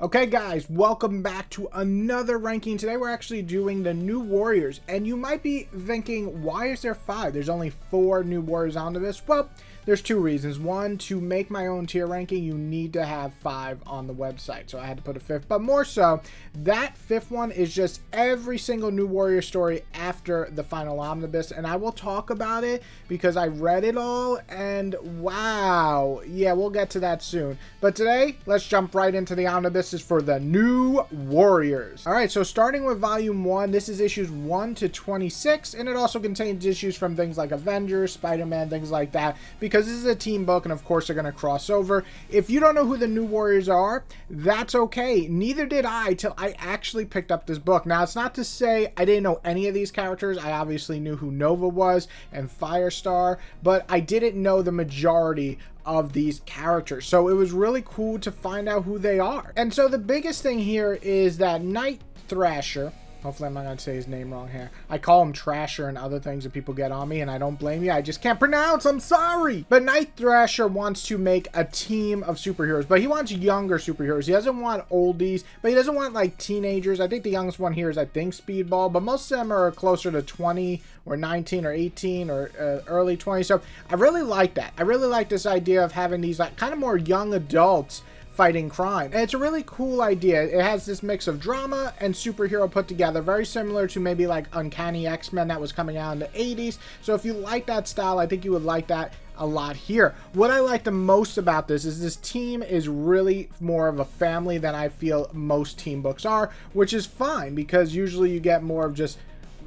Okay guys, welcome back to another ranking. Today we're actually doing the new warriors, and you might be thinking, why is there 5? There's only 4 new warriors on this. Well, there's 2 reasons. One, to make my own tier ranking, you need to have 5 on the website, so I had to put a 5th. But more so, that 5th one is just every single new warrior story after the final Omnibus, and I will talk about it because I read it all, and wow, yeah, we'll get to that soon. But today, let's jump right into the Omnibus for the new warriors. All right, so starting with volume 1, this is issues 1 to 26, and it also contains issues from things like Avengers, Spider-Man, things like that, because this is a team book, and of course they're going to cross over. If you don't know who the new warriors are, that's okay. Neither did I till I actually picked up this book. Now, it's not to say I didn't know any of these characters. I obviously knew who Nova was and Firestar, but I didn't know the majority of these characters, so it was really cool to find out who they are. And so the biggest thing here is that Night Thrasher, hopefully I'm not going to say his name wrong here. I call him Trasher and other things that people get on me, and I don't blame you. I just can't pronounce. I'm sorry. But Night Thrasher wants to make a team of superheroes, but he wants younger superheroes. He doesn't want oldies, but he doesn't want like teenagers. I think the youngest one here is, I think, Speedball, but most of them are closer to 20 or 19 or 18 or early 20s. So I really like that. I really like this idea of having these like kind of more young adults fighting crime. And it's a really cool idea. It has this mix of drama and superhero put together, very similar to maybe like Uncanny X-Men that was coming out in the 80s. So if you like that style, I think you would like that a lot here. What I like the most about this is this team is really more of a family than I feel most team books are, which is fine because usually you get more of just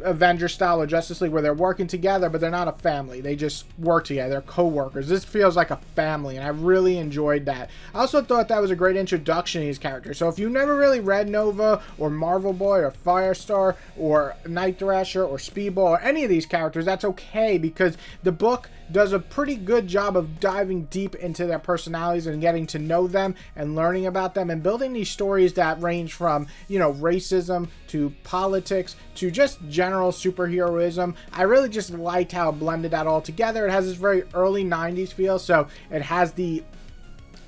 Avenger style or Justice League where they're working together, but they're not a family. They just work together. They're co-workers. This feels like a family, and I really enjoyed that. I also thought that was a great introduction to these characters. So if you've never really read Nova or Marvel Boy or Firestar or Night Thrasher or Speedball or any of these characters, that's okay because the book does a pretty good job of diving deep into their personalities and getting to know them and learning about them and building these stories that range from, you know, racism to politics to just general superheroism. I really just liked how it blended that all together. It has this very early 90s feel, so it has the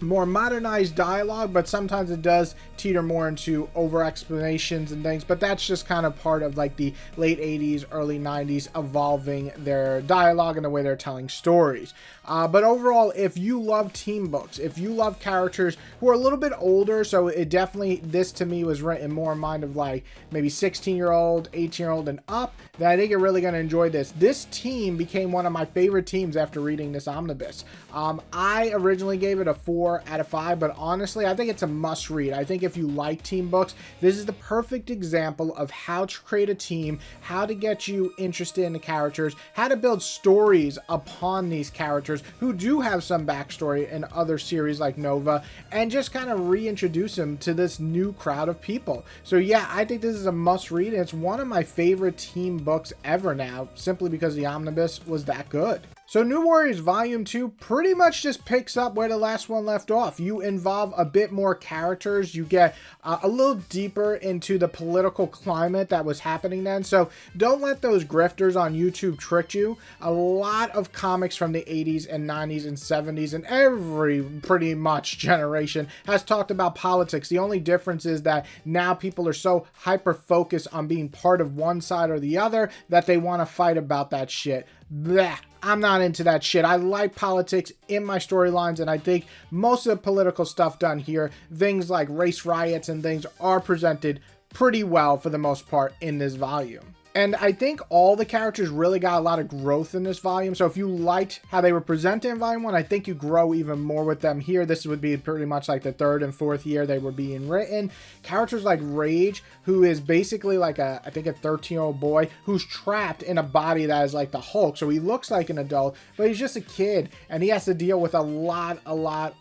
more modernized dialogue, but sometimes it does teeter more into over explanations and things, but that's just kind of part of like the late 80s, early 90s evolving their dialogue and the way they're telling stories. But overall, if you love team books, if you love characters who are a little bit older, so it definitely, this to me was written more in mind of like maybe 16-year-old, 18-year-old and up, then I think you're really going to enjoy this. This team became one of my favorite teams after reading this omnibus. I originally gave it a 4 out of 5, but honestly, I think it's a must read. I think if you like team books, this is the perfect example of how to create a team, how to get you interested in the characters, how to build stories upon these characters who do have some backstory in other series like Nova, and just kind of reintroduce them to this new crowd of people. So yeah, I think this is a must read, and it's one of my favorite team books ever now, simply because the omnibus was that good. So New Warriors Volume 2 pretty much just picks up where the last one left off. You involve a bit more characters. You get a little deeper into the political climate that was happening then. So don't let those grifters on YouTube trick you. A lot of comics from the 80s and 90s and 70s and every pretty much generation has talked about politics. The only difference is that now people are so hyper-focused on being part of one side or the other that they want to fight about that shit. Blech. I'm not into that shit. I like politics in my storylines, and I think most of the political stuff done here, things like race riots and things, are presented pretty well for the most part in this volume. And I think all the characters really got a lot of growth in this volume. So if you liked how they were presented in volume 1, I think you grow even more with them here. This would be pretty much like the 3rd and 4th year they were being written. Characters like Rage, who is basically like I think a 13-year-old boy who's trapped in a body that is like the Hulk. So he looks like an adult, but he's just a kid, and he has to deal with a lot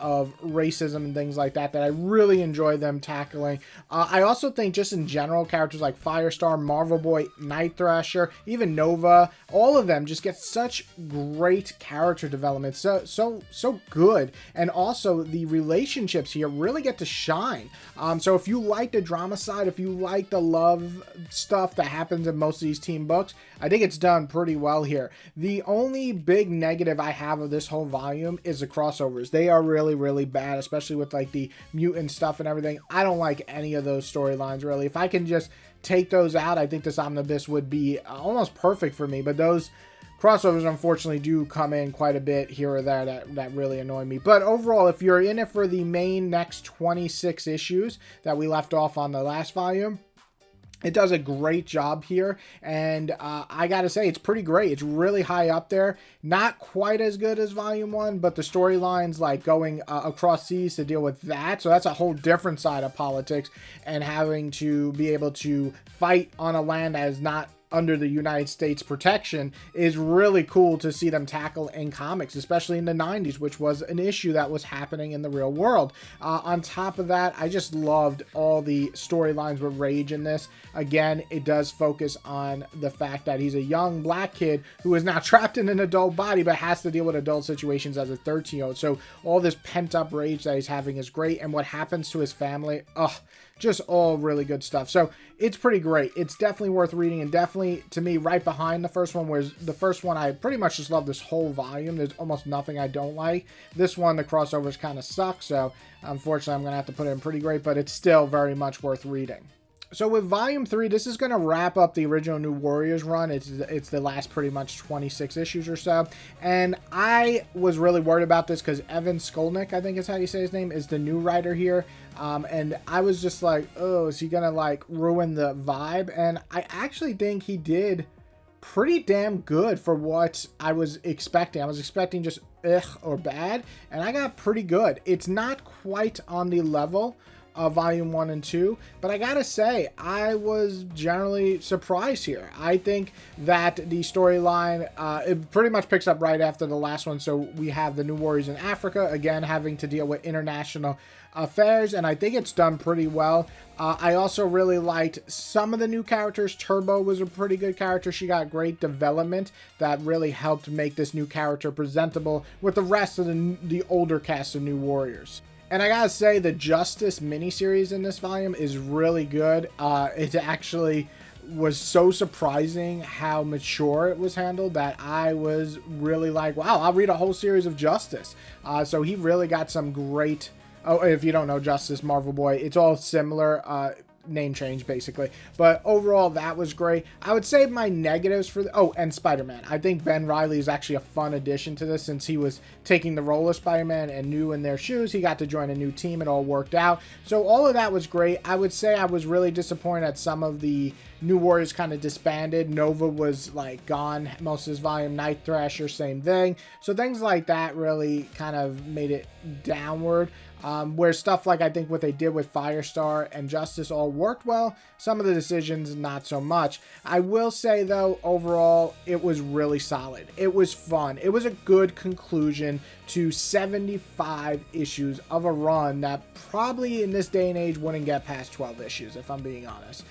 of racism and things like that I really enjoy them tackling. I also think just in general, characters like Firestar, Marvel Boy, Night Night Thrasher, even Nova, all of them just get such great character development, so good. And also the relationships here really get to shine. So if you like the drama side, if you like the love stuff that happens in most of these team books, I think it's done pretty well here. The only big negative I have of this whole volume is the crossovers. They are really, really bad, especially with like the mutant stuff and everything. I don't like any of those storylines really. If I can just take those out, I think this omnibus would be almost perfect for me. But those crossovers unfortunately do come in quite a bit here or there that really annoy me. But overall, if you're in it for the main next 26 issues that we left off on the last volume, it does a great job here, and I gotta say, it's pretty great. It's really high up there. Not quite as good as Volume 1, but the storylines, like going across seas to deal with that, so that's a whole different side of politics, and having to be able to fight on a land that is not under the United States protection is really cool to see them tackle in comics, especially in the 90s, which was an issue that was happening in the real world. On top of that, I just loved all the storylines with Rage in this. Again, it does focus on the fact that he's a young black kid who is now trapped in an adult body, but has to deal with adult situations as a 13-year-old. So all this pent-up rage that he's having is great, and what happens to his family, just all really good stuff. So it's pretty great. It's definitely worth reading, and definitely, to me, right behind the first one, whereas the first one, I pretty much just love this whole volume. There's almost nothing I don't like. This one, the crossovers kind of suck, so unfortunately I'm going to have to put it in pretty great, but it's still very much worth reading. So with Volume 3, this is going to wrap up the original New Warriors run. It's the last pretty much 26 issues or so. And I was really worried about this because Evan Skolnick, I think is how you say his name, is the new writer here. And I was just like, oh, is he going to like ruin the vibe? And I actually think he did pretty damn good for what I was expecting. I was expecting just or bad, and I got pretty good. It's not quite on the level Volume 1 and 2, but I gotta say, I was generally surprised here. I think that the storyline, it pretty much picks up right after the last one, so we have the New Warriors in Africa, again, having to deal with international affairs, and I think it's done pretty well. I also really liked some of the new characters. Turbo was a pretty good character. She got great development that really helped make this new character presentable with the rest of the older cast of New Warriors. And I gotta say, the Justice miniseries in this volume is really good. It actually was so surprising how mature it was handled that I was really like, wow, I'll read a whole series of Justice. So he really got some great... Oh, if you don't know Justice, Marvel Boy, it's all similar. Name change basically, but overall that was great. I would say my negatives for and Spider-Man. I think Ben Reilly is actually a fun addition to this, since he was taking the role of Spider-Man and new in their shoes. He got to join a new team. It all worked out, so all of that was great. I would say I was really disappointed at some of the New Warriors kind of disbanded. Nova was like gone most of his volume. Night Thrasher, same thing. So things like that really kind of made it downward. Where stuff like I think what they did with Firestar and Justice all worked well. Some of the decisions not so much. I will say though, overall it was really solid. It was fun. It was a good conclusion to 75 issues of a run that probably in this day and age wouldn't get past 12 issues, if I'm being honest.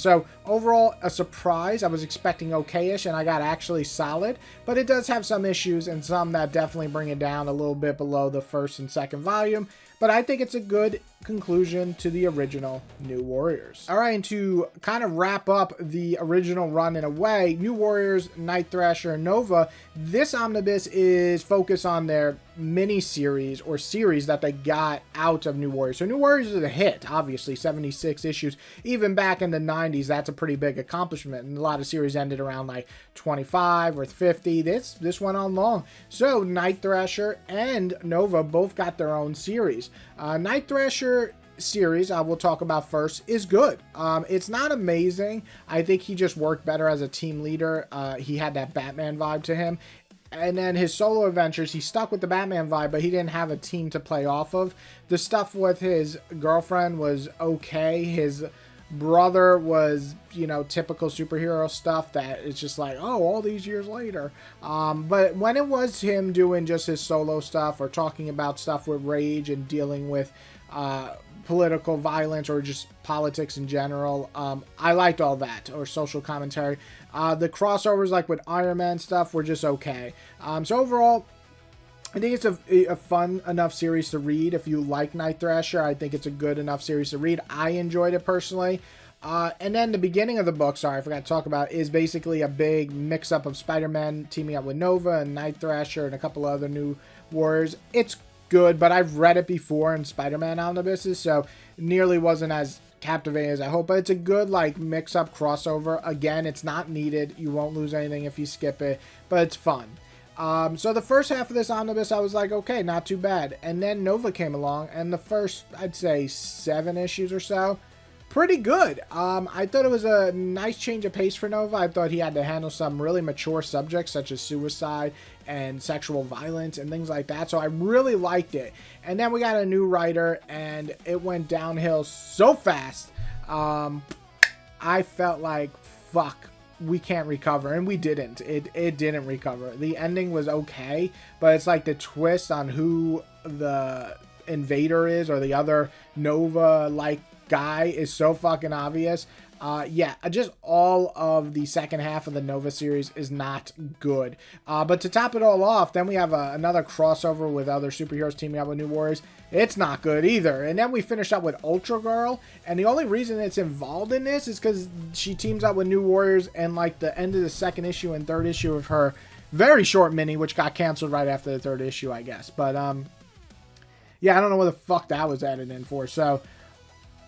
So overall, a surprise. I was expecting okay-ish, and I got actually solid, but it does have some issues and some that definitely bring it down a little bit below the first and second volume, but I think it's a good conclusion to the original New Warriors. All right, and to kind of wrap up the original run in a way, New Warriors, Night Thrasher, and Nova, this omnibus is focused on their mini-series or series that they got out of New Warriors. So New Warriors is a hit, obviously, 76 issues. Even back in the 90s, that's a pretty big accomplishment, and a lot of series ended around like 25 or 50. This went on long. So Night Thrasher and Nova both got their own series. Night Thrasher series I will talk about first is good. It's not amazing. I think he just worked better as a team leader. He had that Batman vibe to him. And then his solo adventures, he stuck with the Batman vibe, but he didn't have a team to play off of. The stuff with his girlfriend was okay. His brother was, you know, typical superhero stuff that it's just like, oh, all these years later. But when it was him doing just his solo stuff or talking about stuff with Rage and dealing with political violence or just politics in general. I liked all that, or social commentary. The crossovers like with Iron Man stuff were just okay. So overall, I think it's a fun enough series to read. If you like Night Thrasher, I think it's a good enough series to read. I enjoyed it personally. And then the beginning of the book, sorry, I forgot to talk about, is basically a big mix-up of Spider-Man teaming up with Nova and Night Thrasher and a couple other new warriors. It's good, but I've read it before in Spider-Man omnibuses, so it nearly wasn't as captivating as I hope. But it's a good, like, mix-up crossover. Again, it's not needed. You won't lose anything if you skip it, but it's fun. So the first half of this omnibus, I was like, okay, not too bad. And then Nova came along, and the first, I'd say, 7 issues or so, pretty good. I thought it was a nice change of pace for Nova. I thought he had to handle some really mature subjects such as suicide and sexual violence and things like that. So I really liked it. And then we got a new writer and it went downhill so fast. I felt like, fuck, we can't recover. And we didn't. It didn't recover. The ending was okay, but it's like the twist on who the invader is or the other Nova-like guy is so fucking obvious. Yeah, just all of the second half of the Nova series is not good. But to top it all off, then we have another crossover with other superheroes teaming up with New Warriors. It's not good either. And then we finish up with Ultra Girl, and the only reason it's involved in this is because she teams up with New Warriors and like the end of the second issue and third issue of her very short mini, which got canceled right after the third issue, I guess. But yeah, I don't know what the fuck that was added in for. So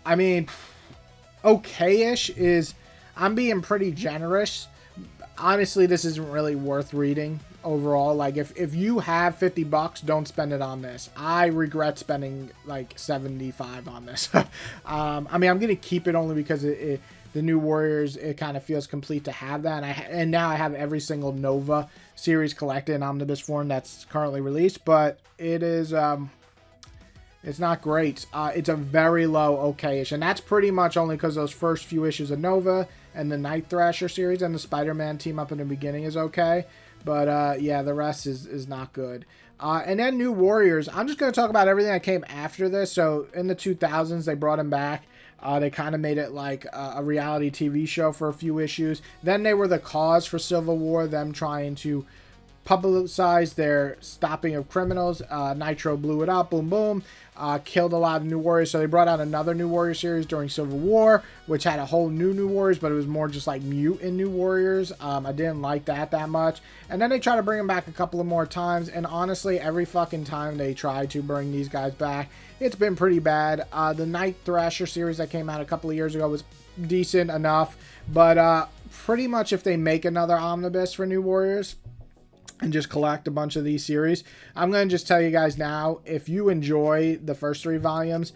I mean, okay-ish is, I'm being pretty generous. Honestly, this isn't really worth reading overall. Like, if you have 50 bucks, don't spend it on this. I regret spending like 75 on this. I mean, I'm going to keep it only because the New Warriors, it kind of feels complete to have that. And now I have every single Nova series collected in omnibus form that's currently released. But it is, it's not great. It's a very low okay-ish. And that's pretty much only because those first few issues of Nova and the Night Thrasher series and the Spider-Man team up in the beginning is okay. But yeah, the rest is not good. And then New Warriors. I'm just going to talk about everything that came after this. So in the 2000s, they brought him back. They kind of made it like a reality TV show for a few issues. Then they were the cause for Civil War, them trying to publicize their stopping of criminals. Nitro blew it up, boom, boom. Killed a lot of New Warriors, so they brought out another New Warrior series during Civil War, which had a whole New Warriors, but it was more just like mutant New Warriors. I didn't like that much. And then they tried to bring them back a couple of more times, and honestly, every fucking time they try to bring these guys back, it's been pretty bad. The Night Thrasher series that came out a couple of years ago was decent enough, but pretty much if they make another omnibus for New Warriors and just collect a bunch of these series, I'm going to just tell you guys now, if you enjoy the first 3 volumes,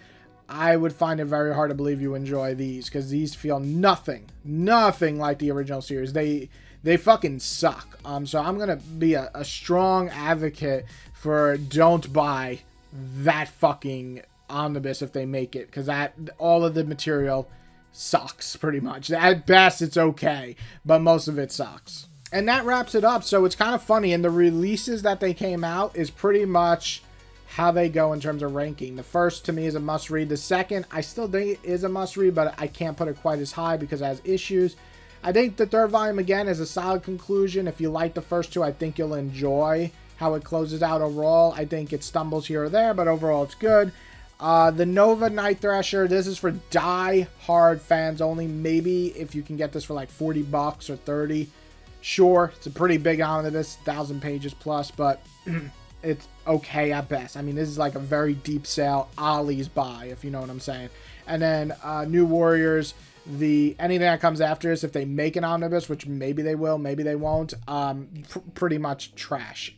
I would find it very hard to believe you enjoy these, because these feel nothing like the original series. They fucking suck. So I'm going to be a strong advocate for don't buy that fucking omnibus if they make it, because that all of the material sucks pretty much. At best, it's okay, but most of it sucks. And that wraps it up. So it's kind of funny. And the releases that they came out is pretty much how they go in terms of ranking. The first, to me, is a must-read. The second, I still think it is a must-read, but I can't put it quite as high because it has issues. I think the third volume, again, is a solid conclusion. If you like the first 2, I think you'll enjoy how it closes out overall. I think it stumbles here or there, but overall it's good. The Nova Night Thrasher, this is for die-hard fans only. Maybe if you can get this for like 40 bucks or 30. Sure, it's a pretty big omnibus, 1,000 pages plus, but it's okay at best. I mean, this is like a very deep sale Ollie's buy, if you know what I'm saying. And then New Warriors, anything that comes after this, if they make an omnibus, which maybe they will, maybe they won't, pretty much trash.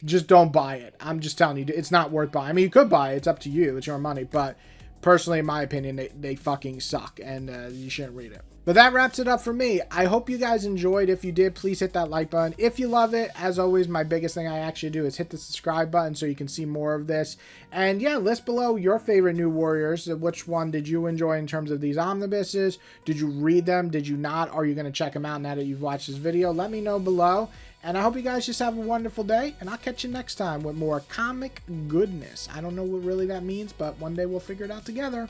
Just don't buy it. I'm just telling you, it's not worth buying. I mean, you could buy it. It's up to you. It's your money. But personally, in my opinion, they fucking suck, and you shouldn't read it. But that wraps it up for me. I hope you guys enjoyed. If you did, please hit that like button. If you love it, as always, my biggest thing I actually do is hit the subscribe button so you can see more of this. And yeah, list below your favorite New Warriors. Which one did you enjoy in terms of these omnibuses? Did you read them? Did you not? Are you going to check them out now that you've watched this video? Let me know below. And I hope you guys just have a wonderful day, and I'll catch you next time with more comic goodness. I don't know what really that means, but one day we'll figure it out together.